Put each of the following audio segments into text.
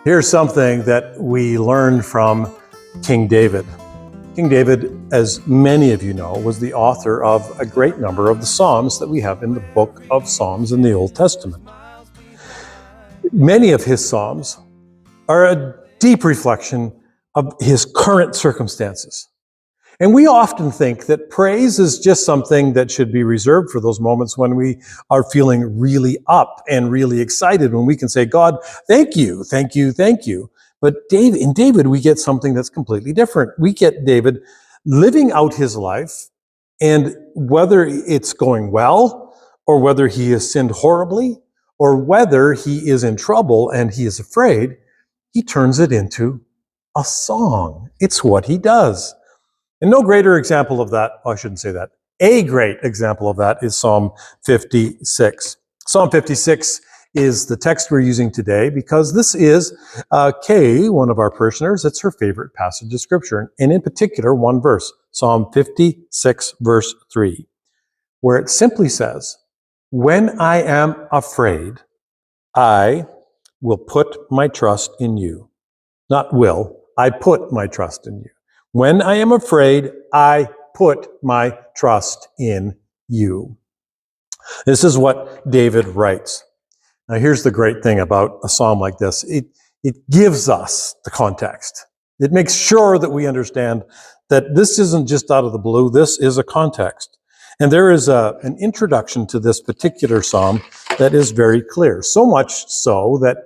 Here's something that we learned from King David. King David, as many of you know, was the author of a great number of the Psalms that we have in the book of Psalms in the Old Testament. Many of his Psalms are a deep reflection of his current circumstances. And we often think that praise is just something that should be reserved for those moments when we are feeling really up and really excited, when we can say, God, thank you, thank you, thank you. But in David, we get something that's completely different. We get David living out his life, and whether it's going well, or whether he has sinned horribly, or whether he is in trouble and he is afraid, he turns it into a song. It's what he does. And no greater example of that, I shouldn't say that, a great example of that is Psalm 56. Psalm 56 is the text we're using today because this is Kay, one of our parishioners, it's her favorite passage of Scripture, and in particular one verse, Psalm 56, verse 3, where it simply says, "When I am afraid, I will put my trust in you." Not will, I put my trust in you. When I am afraid, I put my trust in you. This is what David writes. Now, here's the great thing about a psalm like this. It gives us the context. It makes sure that we understand that this isn't just out of the blue. This is a context. And there is an introduction to this particular psalm that is very clear. So much so that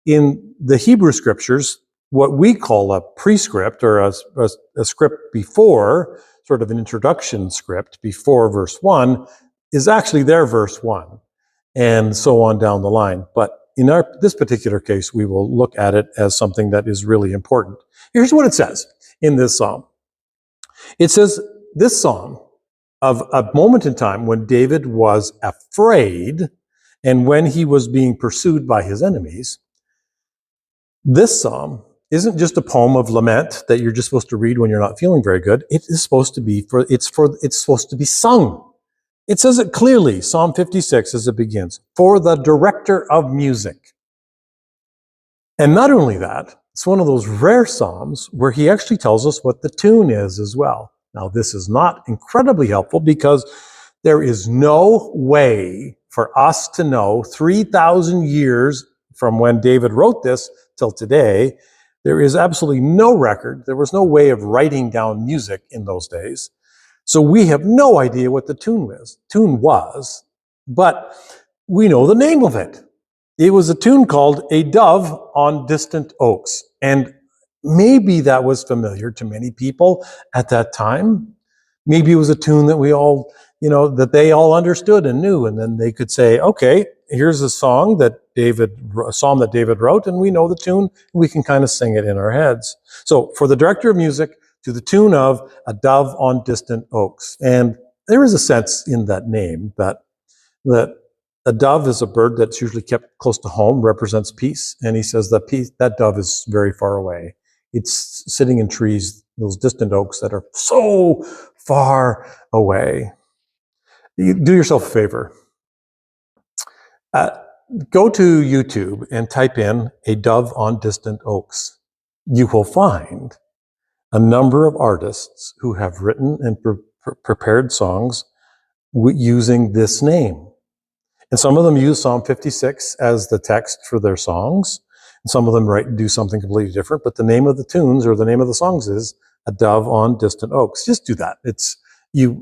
in the Hebrew scriptures, what we call a prescript or a script before, sort of an introduction script before verse 1, is actually their verse 1, and so on down the line. But in this particular case, we will look at it as something that is really important. Here's what it says in this psalm. It says, this psalm of a moment in time when David was afraid and when he was being pursued by his enemies, this psalm isn't just a poem of lament that you're just supposed to read when you're not feeling very good. It is supposed to be it's supposed to be sung. It says it clearly, Psalm 56, as it begins, for the director of music. And not only that, it's one of those rare psalms where he actually tells us what the tune is as well. Now, this is not incredibly helpful because there is no way for us to know 3,000 years from when David wrote this till today. There is absolutely no record. There was no way of writing down music in those days. So we have no idea what the tune was, but we know the name of it. It was a tune called "A Dove on Distant Oaks." And maybe that was familiar to many people at that time. Maybe it was a tune that we all, that they all understood and knew. And then they could say, okay, here's a psalm that David wrote, and we know the tune, and we can kind of sing it in our heads. So for the director of music, to the tune of "A Dove on Distant Oaks." And there is a sense in that name that a dove is a bird that's usually kept close to home, represents peace. And he says that dove is very far away. It's sitting in trees, those distant oaks that are so far away. You do yourself a favor. Go to YouTube and type in "A Dove on Distant Oaks." You will find a number of artists who have written and prepared songs using this name. And some of them use Psalm 56 as the text for their songs. And some of them do something completely different. But the name of the tunes or the name of the songs is "A Dove on Distant Oaks." Just do that.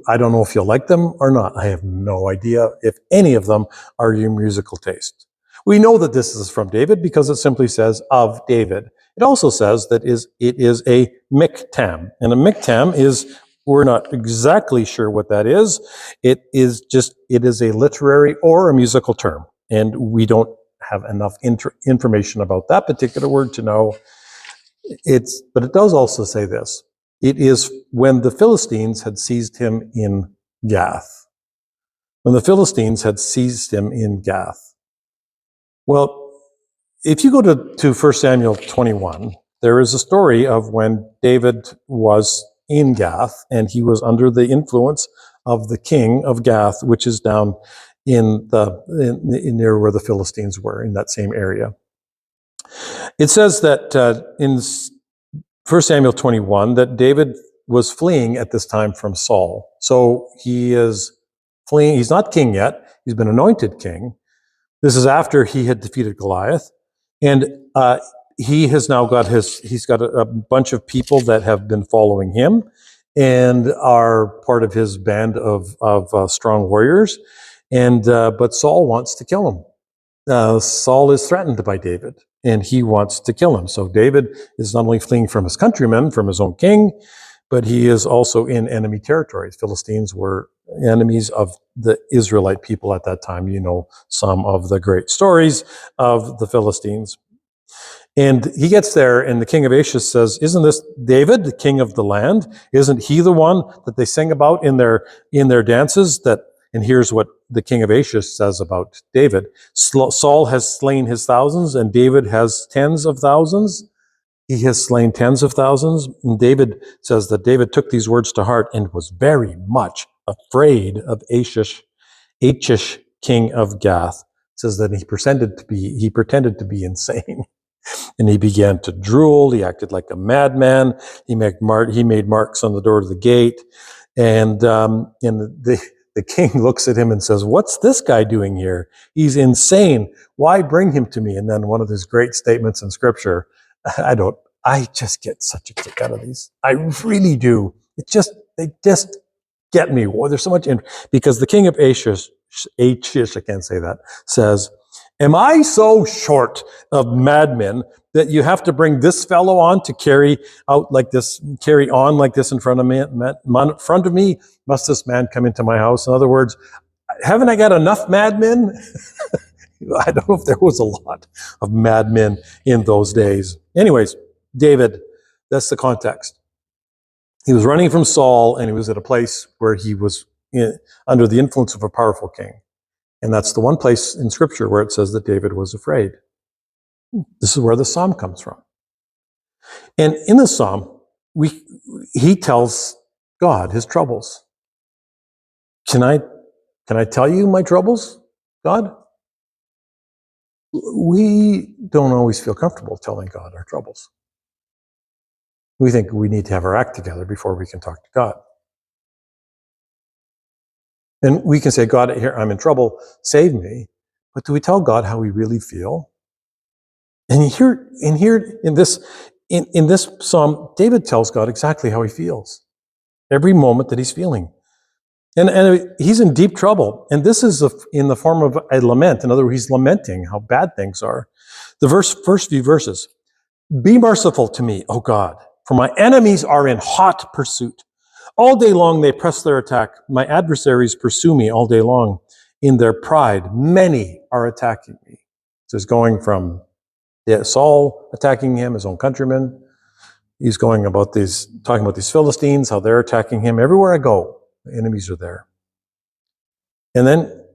I don't know if you'll like them or not. I have no idea if any of them are your musical taste. We know that this is from David because it simply says "of David." It also says that it is a miktam. And a miktam is, we're not exactly sure what that is. It is a literary or a musical term. And we don't have enough information about that particular word to know. But it does also say this. It is when the Philistines had seized him in Gath. When the Philistines had seized him in Gath. Well, if you go to 1 Samuel 21, there is a story of when David was in Gath and he was under the influence of the king of Gath, which is down in near where the Philistines were, in that same area. It says that in 1 Samuel 21 that David was fleeing at this time from Saul. So he is fleeing. He's not king yet. He's been anointed king. This is after he had defeated Goliath. And he has now got he's got a bunch of people that have been following him and are part of his band of strong warriors. And but Saul wants to kill him. Saul is threatened by David, and he wants to kill him. So David is not only fleeing from his countrymen, from his own king, but he is also in enemy territory. The Philistines were enemies of the Israelite people at that time. You know some of the great stories of the Philistines. And he gets there, and the king of Asia says, "Isn't this David, the king of the land? Isn't he the one that they sing about in their dances?" And here's what the king of Asia says about David: Saul has slain his thousands, and David has tens of thousands. He has slain tens of thousands. And David says that David took these words to heart and was very much afraid of Achish, king of Gath. It says that he pretended to be insane. And he began to drool. He acted like a madman. He made marks on the door of the gate. And the king looks at him and says, "What's this guy doing here? He's insane. Why bring him to me?" And then one of his great statements in scripture, I just get such a kick out of these. I really do. They just get me. Well, there's so much because the king of Achish, I can't say that, says, "Am I so short of madmen that you have to bring this fellow on to carry on like this in front of me? Must this man come into my house?" In other words, haven't I got enough madmen? I don't know if there was a lot of madmen in those days. Anyways, David, that's the context. He was running from Saul, and he was at a place where he was under the influence of a powerful king. And that's the one place in Scripture where it says that David was afraid. This is where the psalm comes from. And in the psalm, he tells God his troubles. Can I tell you my troubles, God? We don't always feel comfortable telling God our troubles. We think we need to have our act together before we can talk to God. And we can say, "God, here, I'm in trouble, save me." But do we tell God how we really feel? And here in this psalm, David tells God exactly how he feels. Every moment that he's feeling. And he's in deep trouble. And this is in the form of a lament. In other words, he's lamenting how bad things are. The first few verses. "Be merciful to me, O God, for my enemies are in hot pursuit. All day long they press their attack. My adversaries pursue me all day long. In their pride, many are attacking me." So he's going from Saul attacking him, his own countrymen. He's talking about these Philistines, how they're attacking him. Everywhere I go, the enemies are there. And then,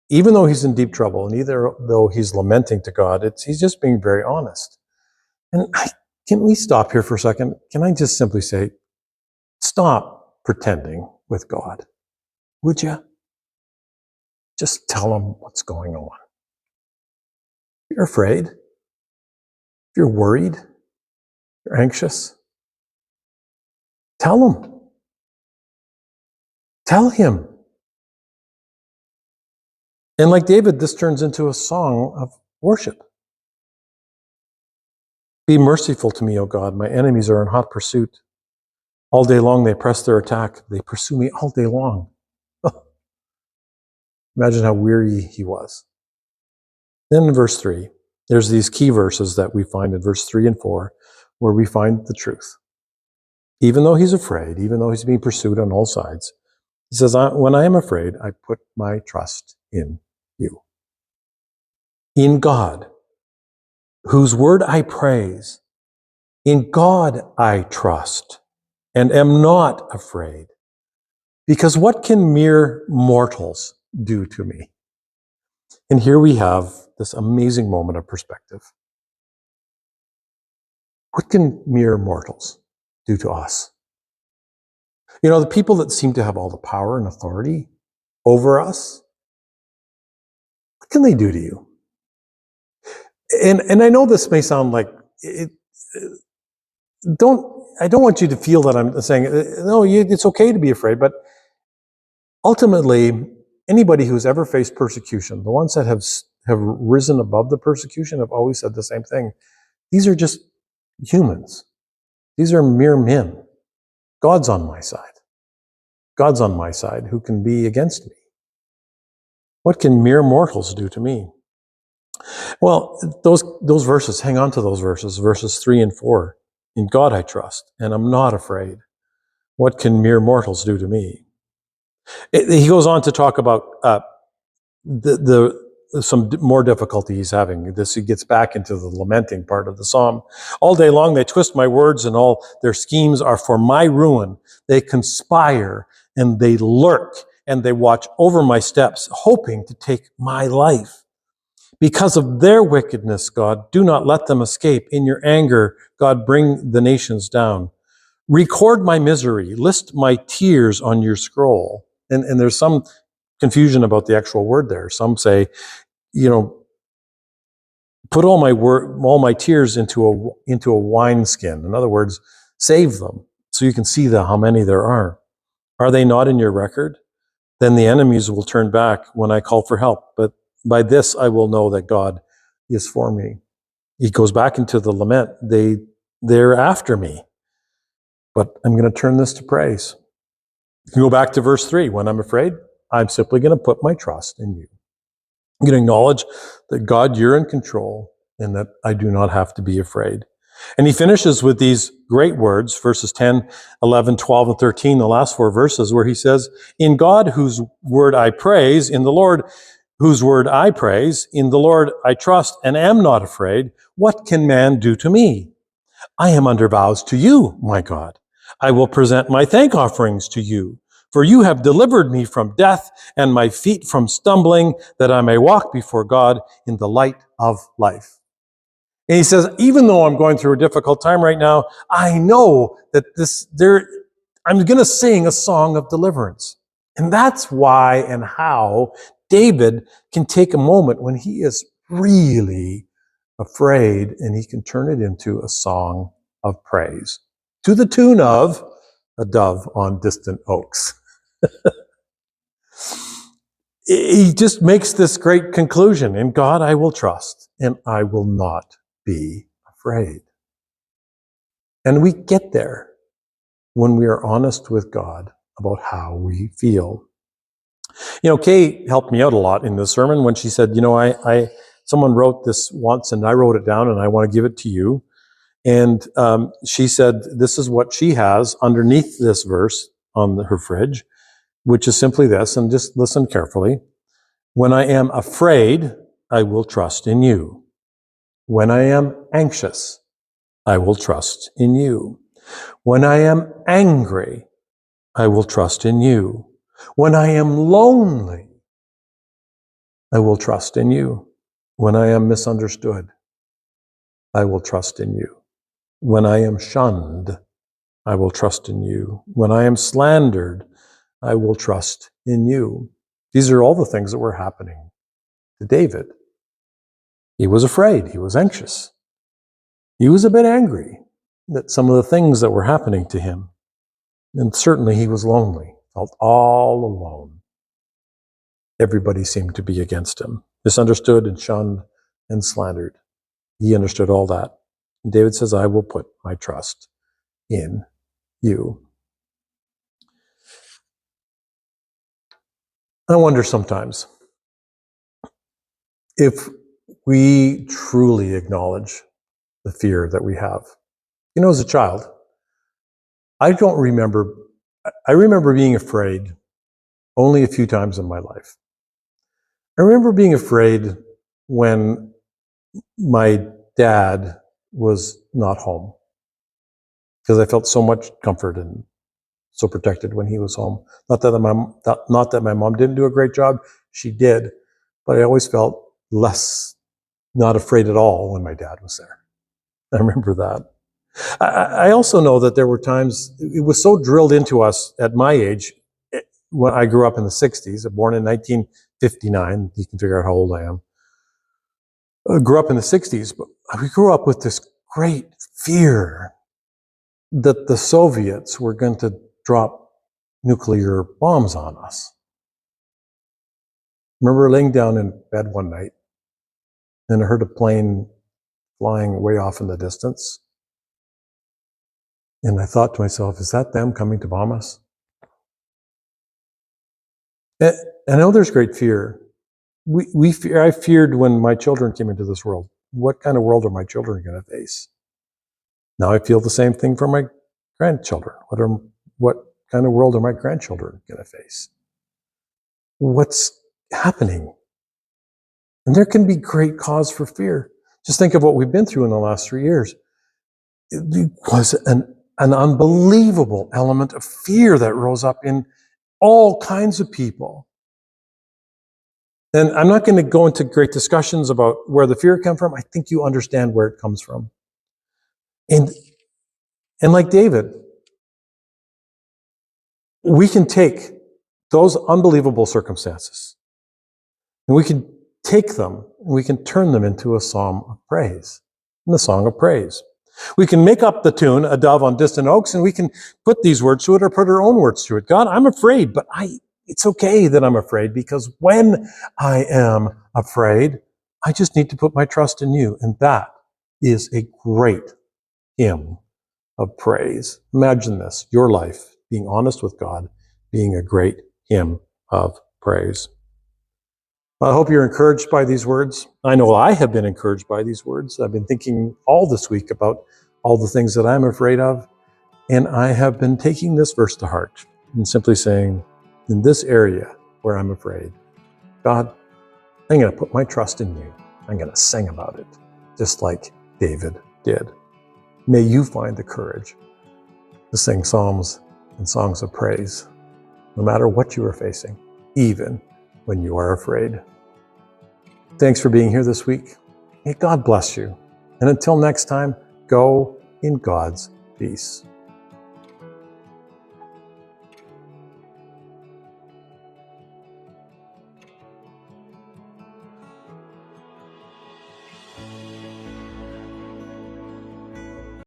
even though he's in deep trouble, and though he's lamenting to God, he's just being very honest. And can we stop here for a second? Can I just simply say, stop pretending with God? Would you? Just tell him what's going on. If you're afraid, if you're worried, if you're anxious, tell him. Tell him. And like David, this turns into a song of worship. "Be merciful to me, O God. My enemies are in hot pursuit. All day long they press their attack. They pursue me all day long." Imagine how weary he was. Then in verse 3, there's these key verses that we find in verse 3 and 4, where we find the truth. Even though he's afraid, even though he's being pursued on all sides, he says, "When I am afraid, I put my trust in you. In God, whose word I praise. In God I trust, and am not afraid. Because what can mere mortals do to me?" And here we have this amazing moment of perspective. What can mere mortals do to us? You know, the people that seem to have all the power and authority over us, what can they do to you? And I know this may sound like it, I don't want you to feel that I'm saying no. It's okay to be afraid, but ultimately, anybody who's ever faced persecution, the ones that have risen above the persecution, have always said the same thing. These are just humans. These are mere men. God's on my side. God's on my side. Who can be against me? What can mere mortals do to me? Well, those verses, hang on to those verses 3 and 4. In God I trust, and I'm not afraid. What can mere mortals do to me? He goes on to talk about some more difficulty he's having. He gets back into the lamenting part of the psalm. All day long they twist my words, and all their schemes are for my ruin. They conspire and they lurk and they watch over my steps, hoping to take my life. Because of their wickedness, God, do not let them escape. In your anger, God, bring the nations down. Record my misery. List my tears on your scroll. And there's some confusion about the actual word there. Some say, put all my tears into a wineskin. In other words, save them so you can see how many there are. Are they not in your record? Then the enemies will turn back when I call for help. But by this I will know that God is for me. He goes back into the lament. They're after me, but I'm going to turn this to praise. You go back to verse 3. When I'm afraid, I'm simply going to put my trust in you. I'm going to acknowledge that God, you're in control and that I do not have to be afraid. And he finishes with these great words, verses 10, 11, 12, and 13, the last 4 verses, where he says, in God whose word I praise, in the Lord whose word I praise, in the Lord I trust and am not afraid. What can man do to me? I am under vows to you, my God. I will present my thank offerings to you, for you have delivered me from death and my feet from stumbling, that I may walk before God in the light of life. And he says, even though I'm going through a difficult time right now, I know that I'm going to sing a song of deliverance. And that's why and how David can take a moment when he is really afraid and he can turn it into a song of praise to the tune of a dove on distant oaks. He just makes this great conclusion. In God I will trust and I will not be afraid. And we get there when we are honest with God about how we feel. Kay helped me out a lot in this sermon when she said, someone wrote this once and I wrote it down and I want to give it to you. And she said, this is what she has underneath this verse on her fridge, which is simply this, and just listen carefully. When I am afraid, I will trust in you. When I am anxious, I will trust in you. When I am angry, I will trust in you. When I am lonely, I will trust in you. When I am misunderstood, I will trust in you. When I am shunned, I will trust in you. When I am slandered, I will trust in you. These are all the things that were happening to David. He was afraid. He was anxious. He was a bit angry at some of the things that were happening to him. And certainly he was lonely, felt all alone. Everybody seemed to be against him, misunderstood and shunned and slandered. He understood all that. And David says, I will put my trust in you. I wonder sometimes if we truly acknowledge the fear that we have. As a child, I remember being afraid only a few times in my life. I remember being afraid when my dad was not home because I felt so much comfort and so protected when he was home. Not that my mom didn't do a great job, she did, but I always felt not afraid at all when my dad was there. I remember that. I also know that there were times, it was so drilled into us at my age, when I grew up in the 60s, born in 1959, you can figure out how old I am. I grew up in the 60s, but we grew up with this great fear that the Soviets were going to drop nuclear bombs on us. I remember laying down in bed one night and I heard a plane flying way off in the distance. And I thought to myself, is that them coming to bomb us? And I know there's great fear. I feared when my children came into this world. What kind of world are my children going to face? Now I feel the same thing for my grandchildren. What kind of world are my grandchildren going to face? What's happening? And there can be great cause for fear. Just think of what we've been through in the last 3 years. It was an unbelievable element of fear that rose up in all kinds of people. And I'm not going to go into great discussions about where the fear came from. I think you understand where it comes from. And like David, we can take those unbelievable circumstances and we can take them and we can turn them into a psalm of praise, and the song of praise. We can make up the tune, A Dove on Distant Oaks, and we can put these words to it or put our own words to it. God, I'm afraid, but it's okay that I'm afraid, because when I am afraid, I just need to put my trust in you. And that is a great hymn of praise. Imagine this, your life, being honest with God, being a great hymn of praise. I hope you're encouraged by these words. I know I have been encouraged by these words. I've been thinking all this week about all the things that I'm afraid of, and I have been taking this verse to heart and simply saying, in this area where I'm afraid, God, I'm going to put my trust in you. I'm going to sing about it, just like David did. May you find the courage to sing psalms and songs of praise, no matter what you are facing, even when you are afraid. Thanks for being here this week. May God bless you. And until next time, go in God's peace.